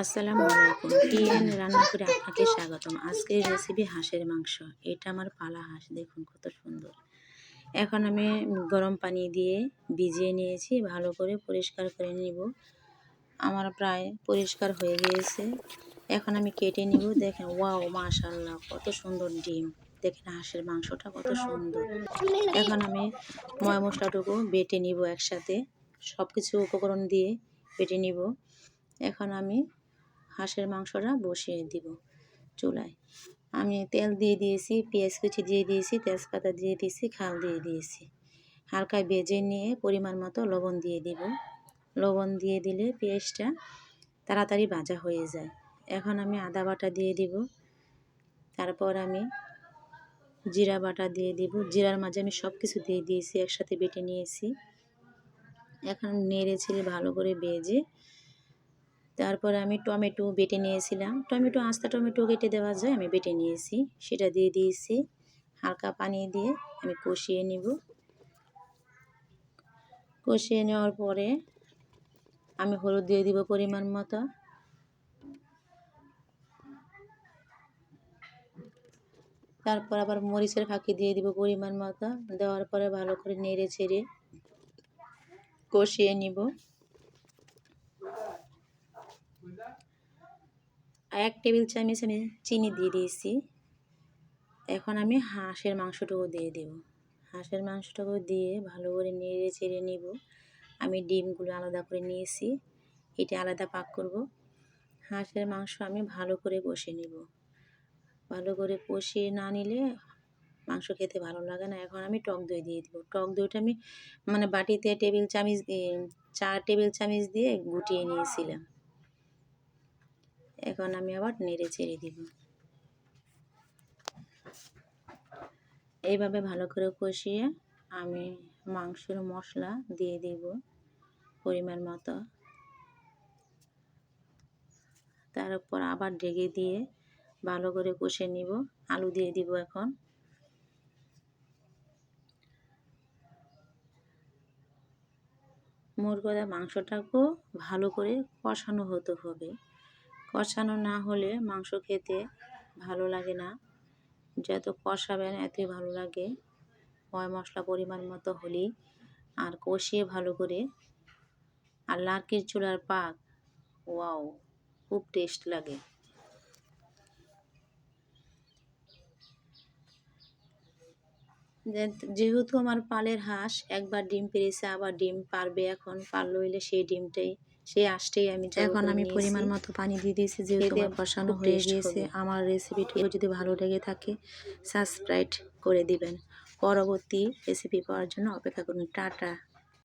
আসসালামু আলাইকুম। টিএন রান্না করে আপনাকে স্বাগতম। আজকের রেসিপি হাঁসের মাংস। এটা আমার পালা হাঁস, দেখুন কত সুন্দর। এখন আমি গরম পানি দিয়ে ভিজিয়ে নিয়েছি, ভালো করে পরিষ্কার করে নিব। আমার প্রায় পরিষ্কার হয়ে গিয়েছে। এখন আমি কেটে নিব। দেখেন, ওয়াও, মাশাআল্লাহ, কত সুন্দর ডিম। দেখেন হাঁসের মাংসটা কত সুন্দর। এখন আমি ময় মশলাটুকু বেটে নিব একসাথে, সব কিছু উপকরণ দিয়ে বেটে নিব। এখন আমি হাঁসের মাংসটা বসিয়ে দিব চুলায়। আমি তেল দিয়ে দিয়েছি, পেঁয়াজ কুচি দিয়ে দিয়েছি, তেজপাতা দিয়ে দিয়েছি, খাল দিয়ে দিয়েছি। হালকা ভেজে নিয়ে পরিমাণ মতো লবণ দিয়ে দিব। লবণ দিয়ে দিলে পেঁয়াজটা তাড়াতাড়ি ভাজা হয়ে যায়। এখন আমি আদা বাটা দিয়ে দিব। তারপর আমি জিরা বাটা দিয়ে দিব। জিরার মাঝে আমি সব কিছু দিয়ে দিয়েছি, একসাথে বেটে নিয়েছি। এখন নেড়ে ছেড়ে ভালো করে ভেজে তারপরে আমি টমেটো বেটে নিয়েছিলাম। টমেটো, আস্তা টমেটো কেটে দেওয়া যায়, আমি বেটে নিয়েছি, সেটা দিয়ে দিয়েছি। হালকা পানি দিয়ে আমি কষিয়ে নিব। কষিয়ে নেওয়ার পরে আমি হলুদ দিয়ে দিব পরিমাণ মতো। তারপর আবার মরিচের ফাঁকি দিয়ে দিব পরিমাণ মতো। দেওয়ার পরে ভালো করে নেড়ে ছেড়ে কষিয়ে নিব। 1 টেবিল চামচ আমি চিনি দিয়ে দিয়েছি। এখন আমি হাঁসের মাংসটুকু দিয়ে দেব। হাঁসের মাংসটাকে দিয়ে ভালো করে নেড়ে চেড়ে নিব। আমি ডিমগুলো আলাদা করে নিয়েছি, এটা আলাদা পাক করব। হাঁসের মাংস আমি ভালো করে কষে নিব। ভালো করে কষিয়ে না নিলে মাংস খেতে ভালো লাগে না। এখন আমি টক দই দিয়ে দিব। টক দইটা আমি বাটিতে 4 টেবিল চামচ দিয়ে গুটিয়ে নিয়েছিলাম। এখন আমি আবার নেড়ে চেড়ে দিব। এইভাবে ভালো করে কষিয়ে আমি মাংসের মশলা দিয়ে দিব পরিমাণ মতো। তার উপর আবার ঢেকে দিয়ে ভালো করে কষে নিব। আলু দিয়ে দিব। এখন মোট কথা মাংসটাকেও ভালো করে কষানো হতে হবে। কষানো না হলে মাংস খেতে ভালো লাগে না। যত কষাবেন এতই ভালো লাগে। ময় মশলা পরিমাণ মতো হলেই, আর কষিয়ে ভালো করে, আর লার্কির চুলার পাক, ওয়াও, খুব টেস্ট লাগে। যেহেতু আমার পালের হাঁস একবার ডিম পেড়েছে, আবার ডিম পারবে। এখন পারলো হইলে সেই ডিমটাই, সেই আঁশটাই আমি এখন আমি পরিমাণ মতো পানি দিয়ে দিয়েছি। যেহেতু আমার কষানো হয়ে গিয়েছে, আমার রেসিপিটিও যদি ভালো লেগে থাকে সাবস্ক্রাইব করে দিবেন। পরবর্তী রেসিপি পাওয়ার জন্য অপেক্ষা করুন। টাটা।